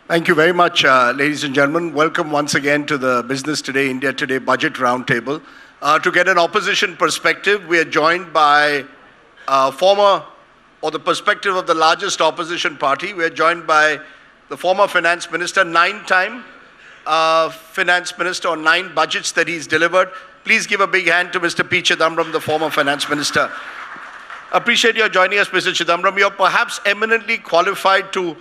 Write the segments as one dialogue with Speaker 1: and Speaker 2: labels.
Speaker 1: Thank you very much, ladies and gentlemen. Welcome once again to the Business Today, India Today Budget Roundtable. To get an opposition perspective, we are joined by the perspective of the largest opposition party. We are joined by the former finance minister, nine-time finance minister on 9 budgets that he's delivered. Please give a big hand to Mr. P. Chidambaram, the former finance minister. Appreciate your joining us, Mr. Chidambaram. You're perhaps eminently qualified to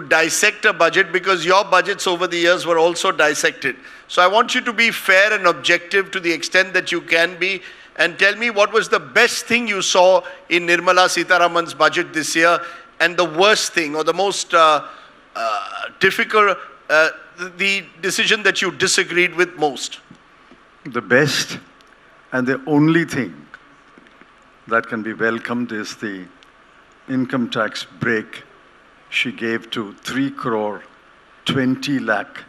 Speaker 1: dissect a budget because your budgets over the years were also dissected. So I want you to be fair and objective to the extent that you can be, and tell me what was the best thing you saw in Nirmala Sitharaman's budget this year, and the worst thing or the most difficult, the decision that you disagreed with most.
Speaker 2: The best and the only thing that can be welcomed is the income tax break she gave to 3 crore 20 lakh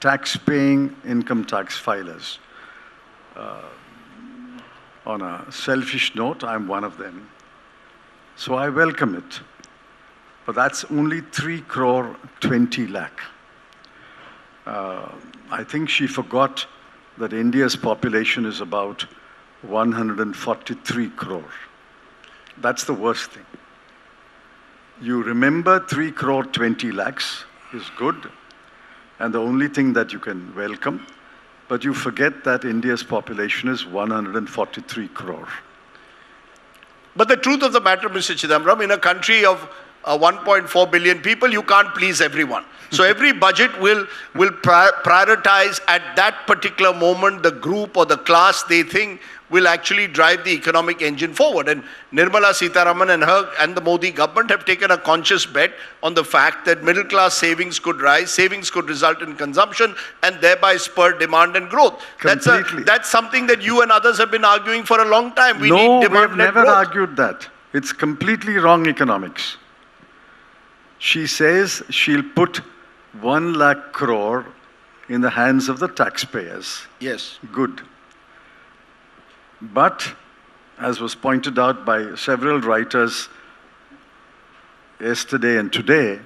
Speaker 2: tax-paying income tax filers. On a selfish note, I'm one of them. So I welcome it. But that's only 3 crore 20 lakh. I think she forgot that India's population is about 143 crore. That's the worst thing. You remember 3 crore 20 lakhs is good, and the only thing that you can welcome, but you forget that India's population is 143 crore.
Speaker 1: But the truth of the matter, Mr. Chidambaram, in a country of 1.4 billion people, you can't please everyone. So every budget will prioritize at that particular moment the group or the class they think will actually drive the economic engine forward. And Nirmala Sitharaman and the Modi government have taken a conscious bet on the fact that middle class savings could rise, savings could result in consumption, and thereby spur demand and growth. That's something that you and others have been arguing for a long time. We need demand-led growth.
Speaker 2: No, we have never argued that. It's completely wrong economics. She says she'll put 1 lakh crore in the hands of the taxpayers.
Speaker 1: Yes.
Speaker 2: Good. But, as was pointed out by several writers yesterday and today,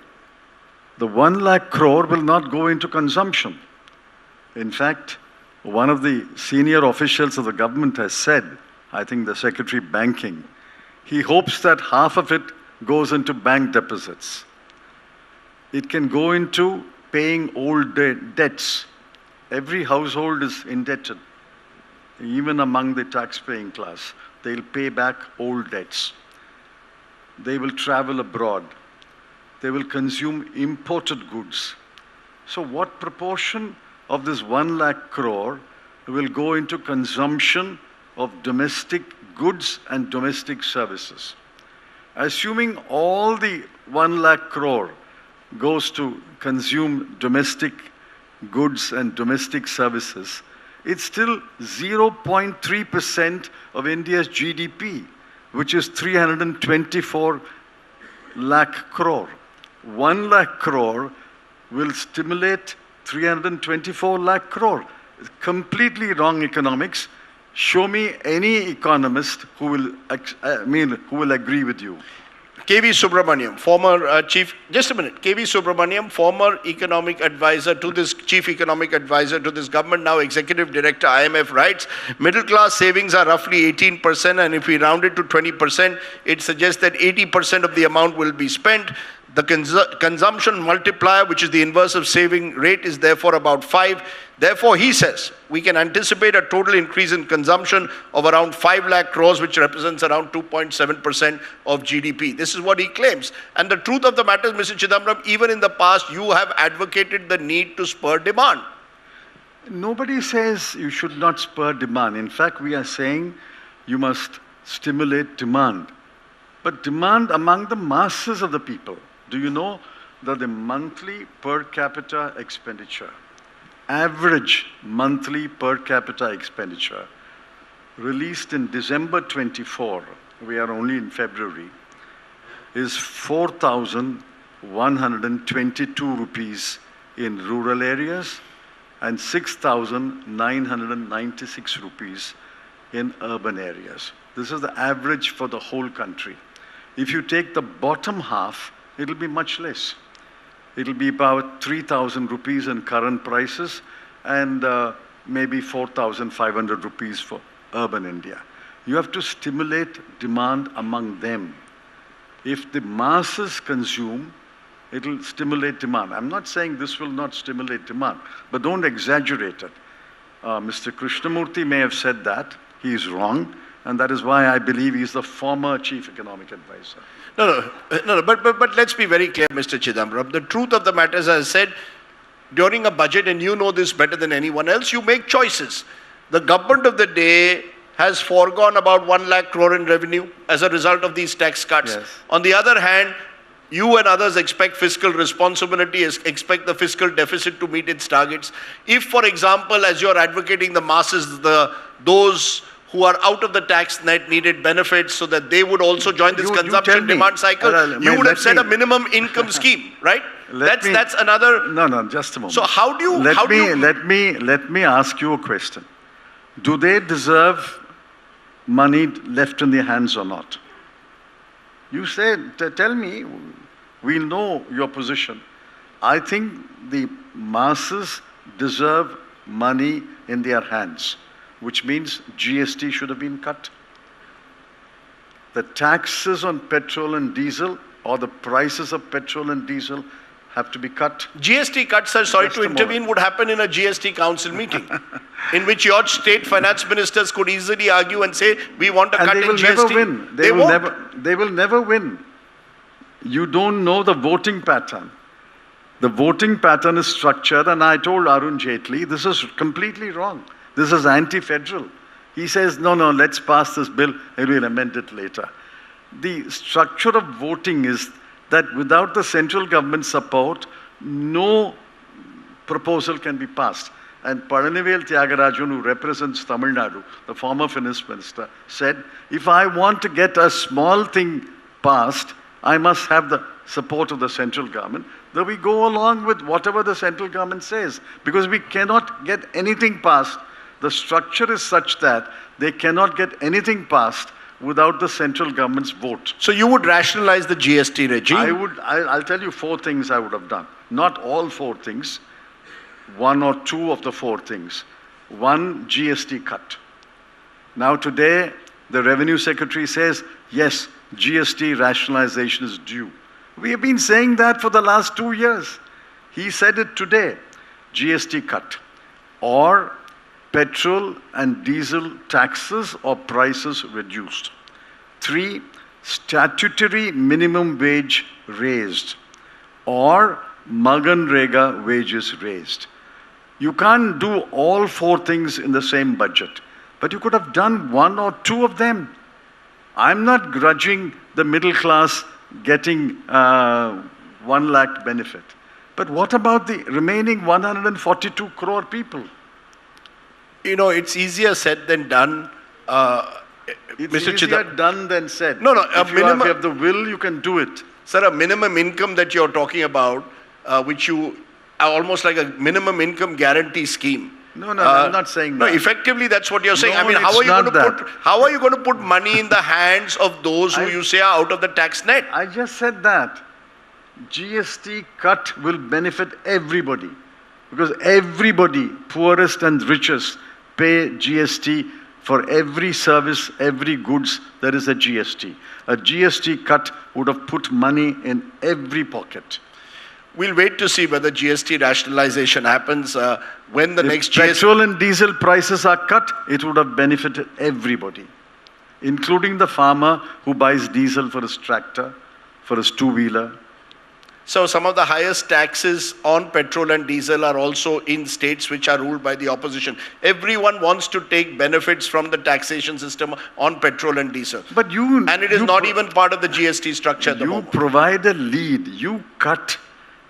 Speaker 2: the 1 lakh crore will not go into consumption. In fact, one of the senior officials of the government has said, I think the Secretary Banking, he hopes that half of it goes into bank deposits. It can go into paying old debts. Every household is indebted. Even among the tax-paying class, they'll pay back old debts. They will travel abroad. They will consume imported goods. So what proportion of this 1 lakh crore will go into consumption of domestic goods and domestic services? Assuming all the 1 lakh crore goes to consume domestic goods and domestic services, it's still 0.3% of India's GDP, which is 324 lakh crore. 1 lakh crore will stimulate 324 lakh crore. Completely wrong economics. Show me any economist who will agree with you.
Speaker 1: K.V. Subramaniam, former K.V. Subramaniam, former economic advisor to this, chief economic advisor to this government, now executive director, IMF, writes, middle class savings are roughly 18%, and if we round it to 20%, it suggests that 80% of the amount will be spent. The consumption multiplier, which is the inverse of saving rate, is therefore about 5. Therefore, he says, we can anticipate a total increase in consumption of around 5 lakh crores, which represents around 2.7% of GDP. This is what he claims. And the truth of the matter is, Mr. Chidambaram, even in the past, you have advocated the need to spur demand.
Speaker 2: Nobody says you should not spur demand. In fact, we are saying you must stimulate demand. But demand among the masses of the people. Do you know that the monthly per capita expenditure, average monthly per capita expenditure, released in December 24, we are only in February, is 4,122 rupees in rural areas and 6,996 rupees in urban areas. This is the average for the whole country. If you take the bottom half, it'll be much less. It'll be about 3,000 rupees in current prices and maybe 4,500 rupees for urban India. You have to stimulate demand among them. If the masses consume, it'll stimulate demand. I'm not saying this will not stimulate demand, but don't exaggerate it. Mr. Krishnamurthy may have said that. He is wrong, and that is why I believe he's the former chief economic advisor.
Speaker 1: No, but let's be very clear, Mr. Chidambaram. The truth of the matter is, as I said, during a budget, and you know this better than anyone else, you make choices. The government of the day has foregone about 1 lakh crore in revenue as a result of these tax cuts.
Speaker 2: Yes.
Speaker 1: On the other hand, you and others expect fiscal responsibility, expect the fiscal deficit to meet its targets. If, for example, as you're advocating the masses, those who are out of the tax net needed benefits so that they would also join this consumption demand cycle, you would have set a minimum income scheme, right? That's another...
Speaker 2: No, just a moment.
Speaker 1: So how do you...
Speaker 2: Let me ask you a question. Do they deserve money left in their hands or not? You said, tell me, we'll know your position. I think the masses deserve money in their hands, which means GST should have been cut. The taxes on petrol and diesel, or the prices of petrol and diesel, have to be cut.
Speaker 1: GST cuts, sir, sorry to intervene, would happen in a GST council meeting, in which your state finance ministers could easily argue and say, we want a cut in GST.
Speaker 2: Never win. They will never win. You don't know the voting pattern. The voting pattern is structured, and I told Arun Jaitley, this is completely wrong. This is anti-federal. He says, no, let's pass this bill and we'll amend it later. The structure of voting is that without the central government support, no proposal can be passed. And Palanivel Tyagarajan, who represents Tamil Nadu, the former finance minister, said, if I want to get a small thing passed, I must have the support of the central government. Then we go along with whatever the central government says, because we cannot get anything passed. The structure is such that they cannot get anything passed without the central government's vote.
Speaker 1: So you would rationalize the GST regime?
Speaker 2: I'll tell you 4 things I would have done. Not all 4 things. 1 or 2 of the 4 things. 1, GST cut. Now today, the Revenue Secretary says, yes, GST rationalization is due. We have been saying that for the last 2 years. He said it today. GST cut. Or petrol and diesel taxes or prices reduced. 3, statutory minimum wage raised, or Maganrega wages raised. You can't do all 4 things in the same budget, but you could have done 1 or 2 of them. I'm not grudging the middle class getting 1 lakh benefit. But what about the remaining 142 crore people?
Speaker 1: You know, it's easier said than done.
Speaker 2: It's easier done than said.
Speaker 1: No,
Speaker 2: if you have the will, you can do it.
Speaker 1: Sir, a minimum income that you're talking about, which you are almost like a minimum income guarantee scheme.
Speaker 2: No, I'm not saying that.
Speaker 1: No, effectively that's what you're saying.
Speaker 2: No,
Speaker 1: I mean, how are you going to put money in the hands of those who you say are out of the tax net?
Speaker 2: I just said that. GST cut will benefit everybody. Because everybody, poorest and richest, pay GST for every service, every goods, there is a GST. A GST cut would have put money in every pocket.
Speaker 1: We'll wait to see whether GST rationalization happens when the next GST...
Speaker 2: petrol and diesel prices are cut, it would have benefited everybody, including the farmer who buys diesel for his tractor, for his two-wheeler.
Speaker 1: So some of the highest taxes on petrol and diesel are also in states which are ruled by the opposition. Everyone wants to take benefits from the taxation system on petrol and diesel.
Speaker 2: But
Speaker 1: and it is not even part of the GST structure at the moment.
Speaker 2: You provide a lead, you cut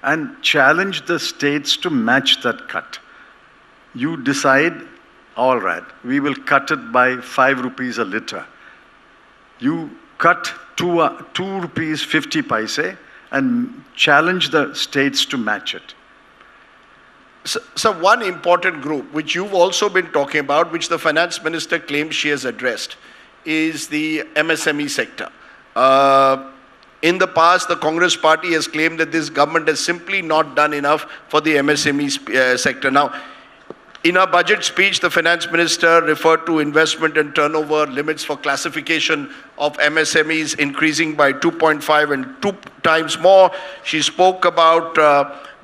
Speaker 2: and challenge the states to match that cut. You decide, all right, we will cut it by 5 rupees a litre. You cut 2 rupees 50 paise and challenge the states to match it.
Speaker 1: So one important group, which you've also been talking about, which the finance minister claims she has addressed, is the MSME sector. In the past, the Congress party has claimed that this government has simply not done enough for the MSME sector. Now, in our budget speech, the finance minister referred to investment and turnover limits for classification of MSMEs increasing by 2.5 and 2 times more. She spoke about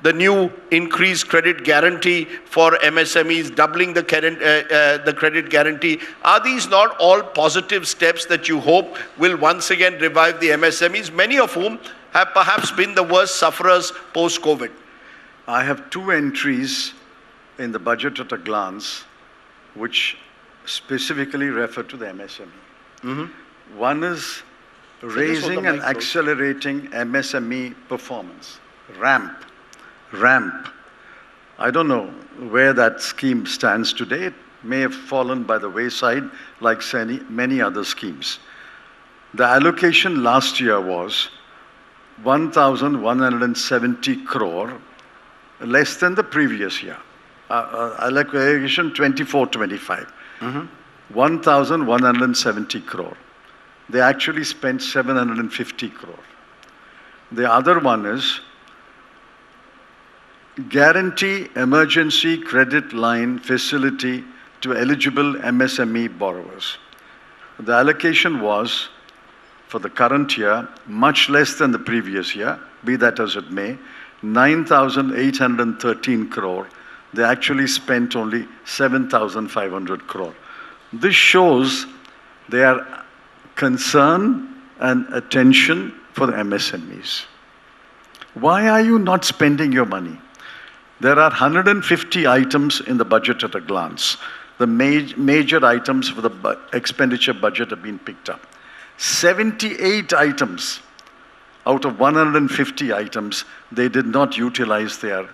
Speaker 1: the new increased credit guarantee for MSMEs, doubling the credit guarantee. Are these not all positive steps that you hope will once again revive the MSMEs, many of whom have perhaps been the worst sufferers post-COVID?
Speaker 2: I have two entries in the budget at a glance, which specifically refer to the MSME. Mm-hmm. One is raising and accelerating MSME performance, RAMP. I don't know where that scheme stands today. It may have fallen by the wayside like many other schemes. The allocation last year was 1,170 crore, less than the previous year. Allocation 24-25, 1,170 crore. They actually spent 750 crore. The other one is guarantee emergency credit line facility to eligible MSME borrowers. The allocation was, for the current year, much less than the previous year, be that as it may, 9,813 crore. They actually spent only 7,500 crore. This shows their concern and attention for the MSMEs. Why are you not spending your money? There are 150 items in the budget at a glance. The major items for the expenditure budget have been picked up. 78 items out of 150 items, they did not utilize their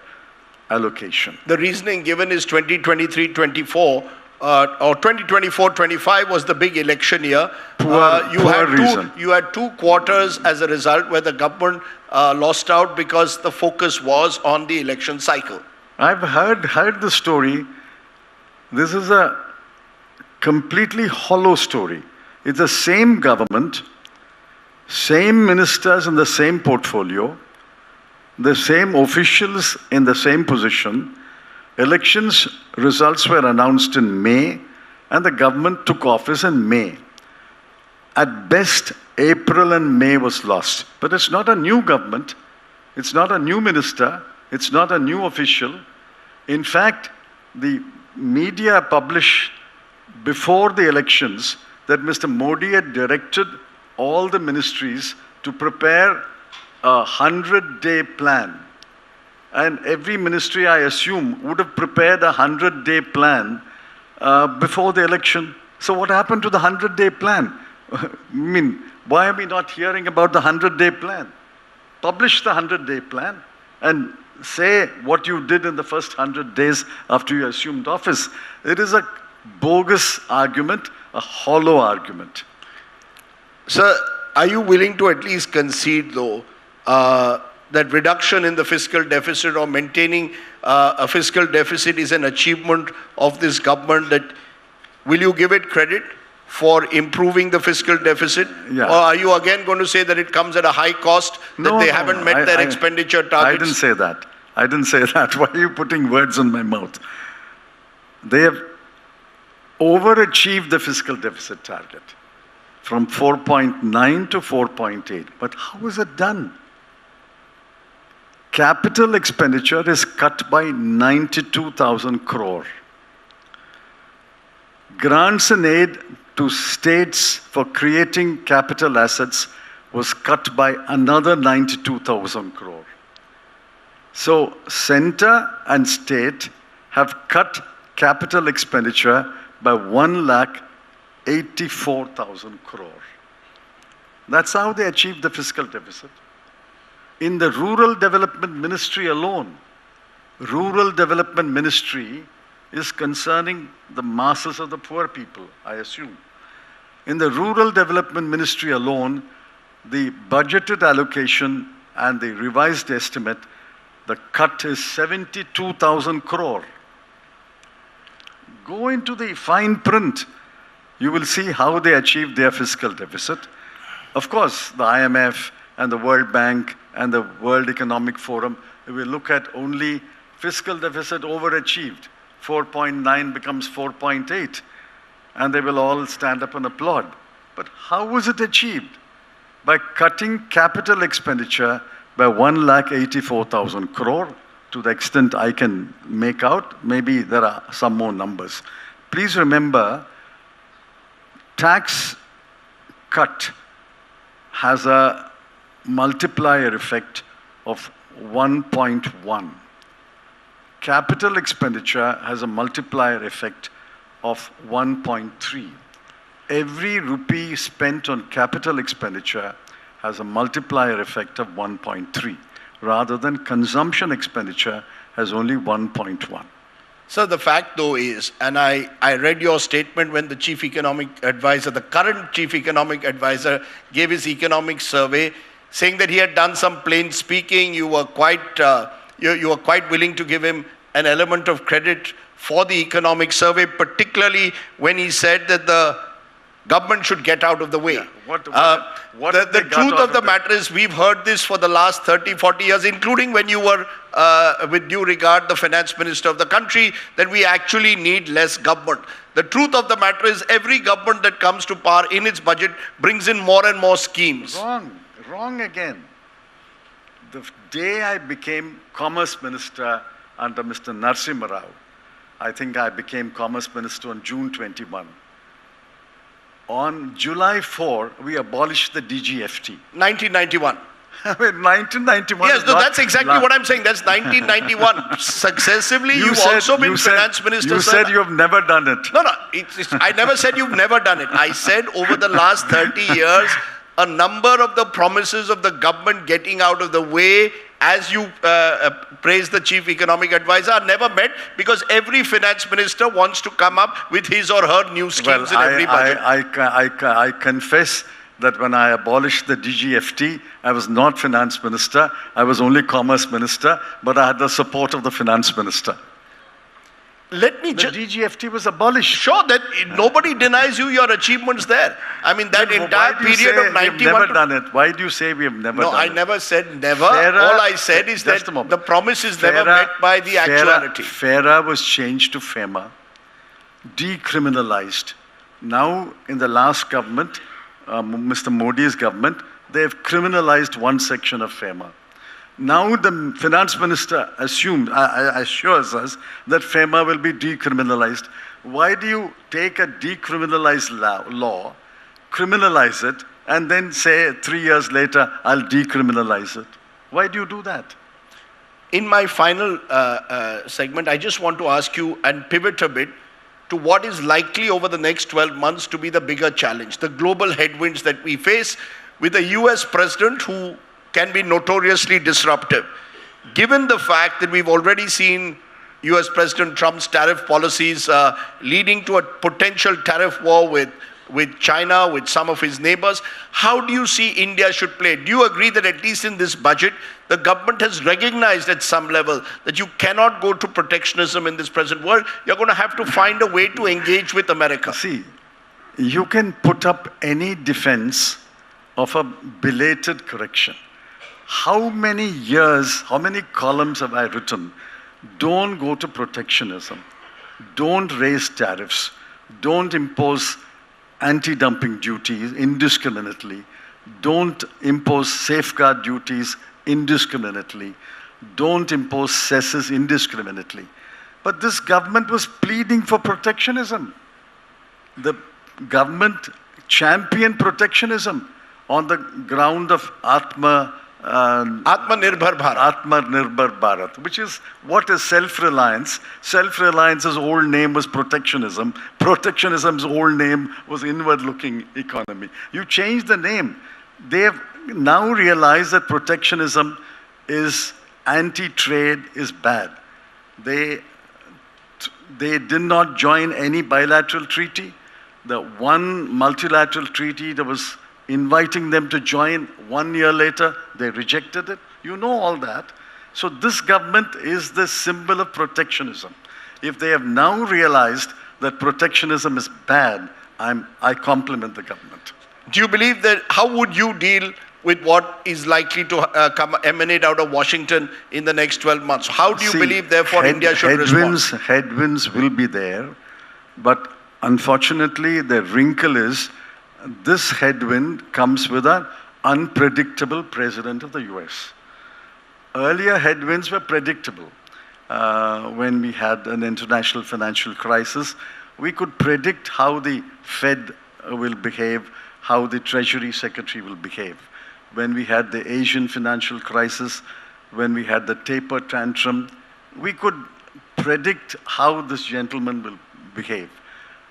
Speaker 2: allocation.
Speaker 1: The reasoning given is 2023-24 or 2024-25 was the big election year. You had 2 quarters as a result where the government lost out because the focus was on the election cycle.
Speaker 2: I've heard the story. This is a completely hollow story. It's the same government, same ministers in the same portfolio, the same officials in the same position. Elections results were announced in May, and the government took office in May. At best, April and May was lost. But it's not a new government. It's not a new minister. It's not a new official. In fact, the media published before the elections that Mr. Modi had directed all the ministries to prepare a 100-day plan. And every ministry, I assume, would have prepared a 100-day plan before the election. So what happened to the 100-day plan? I mean, why are we not hearing about the 100-day plan? Publish the 100-day plan and say what you did in the first 100 days after you assumed office. It is a bogus argument, a hollow argument.
Speaker 1: Sir, are you willing to at least concede, though, that reduction in the fiscal deficit or maintaining a fiscal deficit is an achievement of this government? That will you give it credit for improving the fiscal deficit?
Speaker 2: Yeah.
Speaker 1: Or are you again going to say that it comes at a high cost, that they haven't met their expenditure targets?
Speaker 2: I didn't say that. I didn't say that. Why are you putting words in my mouth? They have overachieved the fiscal deficit target from 4.9 to 4.8. But how is it done? Capital expenditure is cut by 92,000 crore. Grants and aid to states for creating capital assets was cut by another 92,000 crore. So center and state have cut capital expenditure by 1,84,000 crore. That's how they achieved the fiscal deficit. In the Rural Development Ministry alone, Rural Development Ministry is concerning the masses of the poor people, I assume. In the Rural Development Ministry alone, the budgeted allocation and the revised estimate, the cut is 72,000 crore. Go into the fine print. You will see how they achieved their fiscal deficit. Of course, the IMF and the World Bank and the World Economic Forum, if we look at only fiscal deficit overachieved, 4.9 becomes 4.8, and they will all stand up and applaud. But how was it achieved? By cutting capital expenditure by 1,84,000 crore, to the extent I can make out. Maybe there are some more numbers. Please remember, tax cut has a multiplier effect of 1.1. Capital expenditure has a multiplier effect of 1.3. Every rupee spent on capital expenditure has a multiplier effect of 1.3, rather than consumption expenditure has only 1.1.
Speaker 1: So the fact though is, and I read your statement when the chief economic advisor, the current chief economic advisor, gave his economic survey, saying that he had done some plain speaking. You were quite willing to give him an element of credit for the economic survey, particularly when he said that the government should get out of the way.
Speaker 2: Yeah.
Speaker 1: The truth of the matter is, we've heard this for the last 30, 40 years, including when you were, with due regard, the finance minister of the country, that we actually need less government. The truth of the matter is, every government that comes to power in its budget brings in more and more schemes.
Speaker 2: Wrong again. The day I became Commerce Minister under Mr. Narasimha Rao, I think I became Commerce Minister on June 21. On July 4, we abolished the DGFT.
Speaker 1: 1991.
Speaker 2: I mean, 1991.
Speaker 1: Yes, no, that's exactly what I'm saying. That's 1991. Successively, you've also been finance minister.
Speaker 2: You said you have never done it.
Speaker 1: No, I never said you've never done it. I said over the last 30 years, a number of the promises of the government getting out of the way, as you praise the chief economic advisor, are never met, because every finance minister wants to come up with his or her new schemes in every budget.
Speaker 2: I confess that when I abolished the DGFT, I was not finance minister, I was only commerce minister, but I had the support of the finance minister.
Speaker 1: Let me
Speaker 2: just... The DGFT was abolished.
Speaker 1: Sure, that nobody denies you your achievements there. I mean, that entire period of 91...
Speaker 2: We have never done it. Why do you say we have never done it?
Speaker 1: No, I never said never. All I said is that the promise is never met by the actuality.
Speaker 2: FERA was changed to FEMA, decriminalized. Now, in the last government, Mr. Modi's government, they have criminalized one section of FEMA. Now the finance minister assures us that FEMA will be decriminalized. Why do you take a decriminalized law, criminalize it, and then say 3 years later, I'll decriminalize it? Why do you do that?
Speaker 1: In my final segment, I just want to ask you and pivot a bit to what is likely over the next 12 months to be the bigger challenge, the global headwinds that we face with a US president who can be notoriously disruptive. Given the fact that we've already seen US President Trump's tariff policies leading to a potential tariff war with China, with some of his neighbors, how do you see India should play? Do you agree that at least in this budget, the government has recognized at some level that you cannot go to protectionism in this present world? You're going to have to find a way to engage with America.
Speaker 2: See, you can put up any defense of a belated correction. How many years, how many columns have I written? Don't go to protectionism. Don't raise tariffs. Don't impose anti-dumping duties indiscriminately. Don't impose safeguard duties indiscriminately. Don't impose cesses indiscriminately. But this government was pleading for protectionism. The government championed protectionism on the ground of
Speaker 1: Atmanirbhar
Speaker 2: Bharat, which is what is self-reliance. Self-reliance's old name was protectionism. Protectionism's old name was inward-looking economy. You change the name. They have now realized that protectionism is anti-trade, is bad. They did not join any bilateral treaty. The one multilateral treaty that was inviting them to join, 1 year later, they rejected it. You know all that. So this government is the symbol of protectionism. If they have now realized that protectionism is bad, I compliment the government.
Speaker 1: Do you believe that, how would you deal with what is likely to emanate out of Washington in the next 12 months. How do you believe, therefore, India should respond?
Speaker 2: Headwinds will be there, but unfortunately, the wrinkle is this headwind comes with an unpredictable president of the US. Earlier headwinds were predictable. When we had an international financial crisis, we could predict how the Fed will behave, how the Treasury Secretary will behave. When we had the Asian financial crisis, when we had the taper tantrum, we could predict how this gentleman will behave.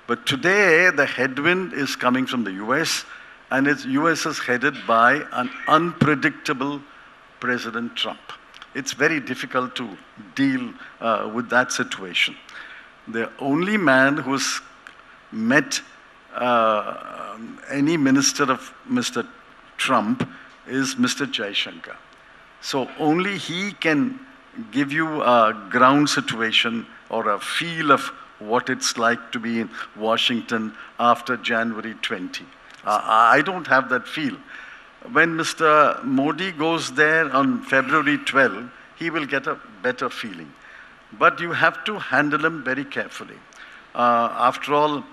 Speaker 2: But today, the headwind is coming from the US, and the US is headed by an unpredictable President Trump. It's very difficult to deal with that situation. The only man who's met any minister of Mr. Trump is Mr. Jaishankar. So only he can give you a ground situation or a feel of what it's like to be in Washington after January 20. I don't have that feel. When Mr. Modi goes there on February 12, he will get a better feeling. But you have to handle him very carefully. After all,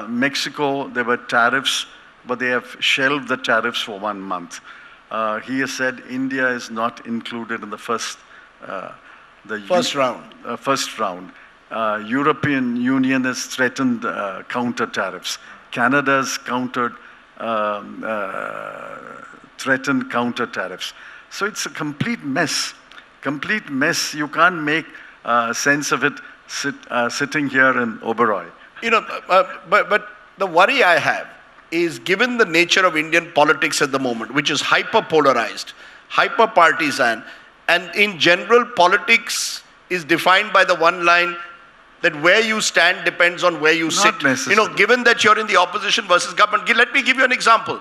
Speaker 2: Mexico, there were tariffs, but they have shelved the tariffs for 1 month. He has said India is not included in the first
Speaker 1: round.
Speaker 2: First round. European Union has threatened counter tariffs. Canada's threatened counter tariffs. So it's a complete mess. Complete mess. You can't make sense of it sitting here in Oberoi.
Speaker 1: But the worry I have is, given the nature of Indian politics at the moment, which is hyper-polarized, hyper-partisan, and in general, politics is defined by the one line that where you stand depends on where you sit. Given that you're in the opposition versus government, let me give you an example.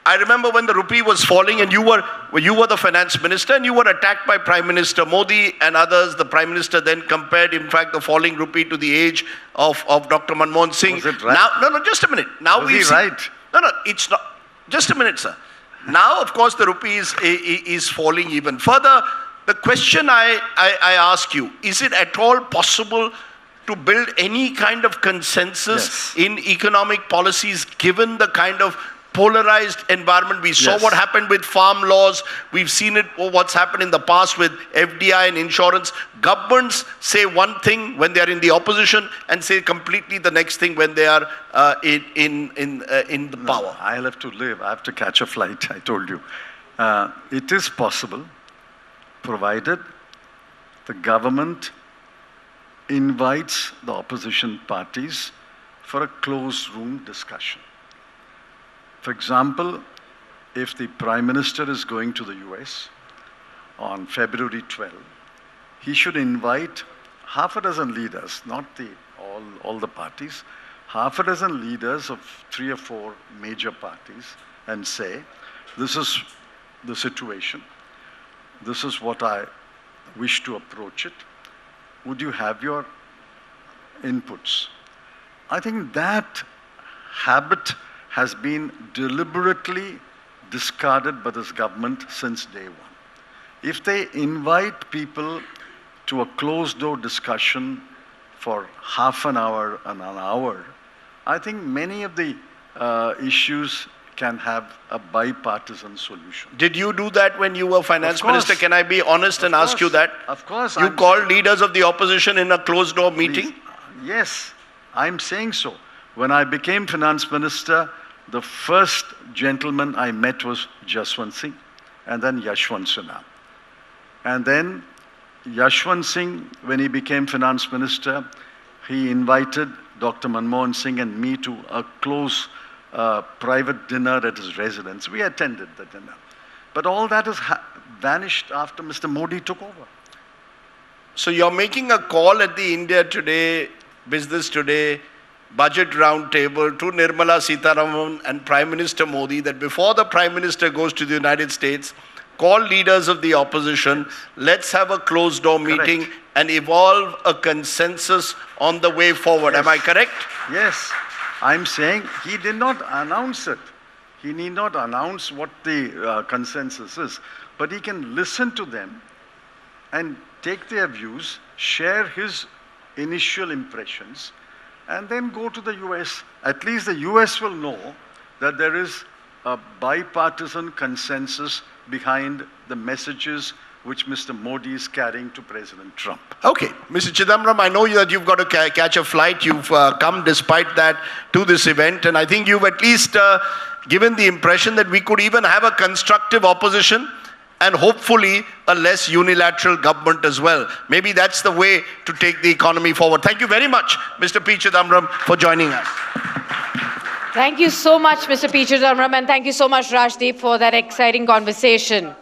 Speaker 1: I remember when the rupee was falling and you were the finance minister and you were attacked by Prime Minister Modi and others. The Prime Minister then compared, in fact, the falling rupee to the age of Dr. Manmohan Singh.
Speaker 2: Was it right?
Speaker 1: No, just a minute. Now
Speaker 2: was he right?
Speaker 1: No, it's not. Just a minute, sir. Now, of course, the rupee is falling even further. The question I ask you, is it at all possible to build any kind of consensus in economic policies given the kind of polarized environment? We saw what happened with farm laws. We've seen it, what's happened in the past with FDI and insurance. Governments say one thing when they are in the opposition and say completely the next thing when they are in the power.
Speaker 2: I'll have to live. I have to catch a flight, I told you. It is possible, provided the government invites the opposition parties for a closed room discussion. For example, if the Prime Minister is going to the US on February 12, he should invite half a dozen leaders, not all the parties, half a dozen leaders of 3 or 4 major parties, and say, this is the situation, this is what I wish to approach it. Would you have your inputs? I think that habit has been deliberately discarded by this government since day one. If they invite people to a closed-door discussion for half an hour and an hour, I think many of the issues can have a bipartisan solution.
Speaker 1: Did you do that when you were finance minister? Can I be honest and ask you that?
Speaker 2: Of course.
Speaker 1: You called leaders of the opposition in a closed-door meeting?
Speaker 2: Yes, I'm saying so. When I became finance minister, the first gentleman I met was Jaswant Singh, and then Yashwant Sinha. And then Yashwant Singh, when he became finance minister, he invited Dr. Manmohan Singh and me to a close private dinner at his residence. We attended the dinner. But all that has vanished after Mr. Modi took over.
Speaker 1: So you're making a call at the India Today, Business Today, Budget Roundtable to Nirmala, Sitharaman and Prime Minister Modi that before the Prime Minister goes to the United States, call leaders of the opposition, let's have a closed-door meeting and evolve a consensus on the way forward. Am I correct?
Speaker 2: Yes. I'm saying he did not announce it. He need not announce what the consensus is, but he can listen to them and take their views, share his initial impressions, and then go to the US. At least the US will know that there is a bipartisan consensus behind the messages which Mr. Modi is carrying to President Trump.
Speaker 1: Okay, Mr. Chidambaram, I know that you've got to catch a flight. You've come despite that to this event, and I think you've at least given the impression that we could even have a constructive opposition and hopefully a less unilateral government as well. Maybe that's the way to take the economy forward. Thank you very much, Mr. P. Chidambaram, for joining us.
Speaker 3: Thank you so much, Mr. P. Chidambaram, and thank you so much, Rajdeep, for that exciting conversation.